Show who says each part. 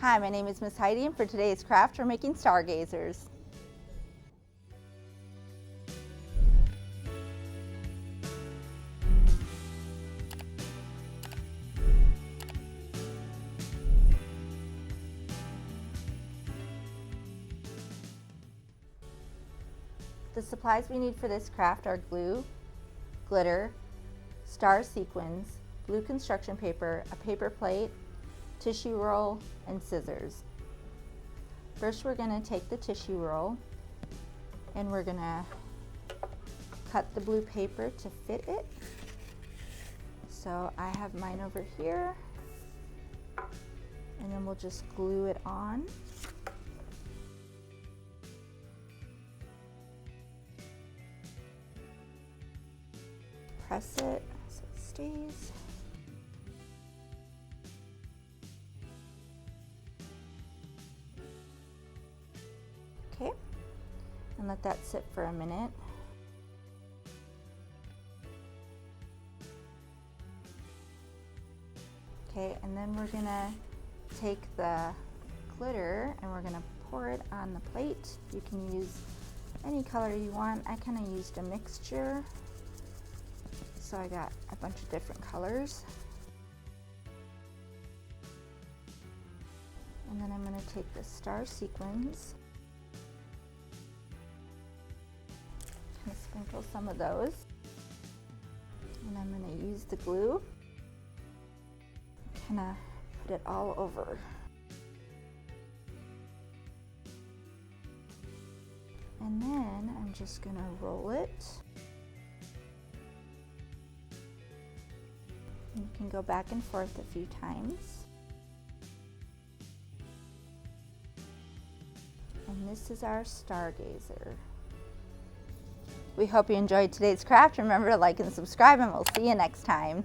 Speaker 1: Hi, my name is Miss Heidi, and for today's craft, we're making Stargazers. The supplies we need for this craft are glue, glitter, star sequins, blue construction paper, a paper plate, tissue roll, and scissors. First, we're going to take the tissue roll and we're going to cut the blue paper to fit it. So I have mine over here, and then we'll just glue it on. Press it so it stays. Okay, and let that sit for a minute. Okay, and then we're gonna take the glitter and we're gonna pour it on the plate. You can use any color you want. I kind of used a mixture, so I got a bunch of different colors. And then I'm going to take the star sequins, kind of sprinkle some of those, and I'm going to use the glue, kind of put it all over. And then I'm just going to roll it. You can go back and forth a few times. And this is our Stargazer. We hope you enjoyed today's craft. Remember to like and subscribe, and we'll see you next time.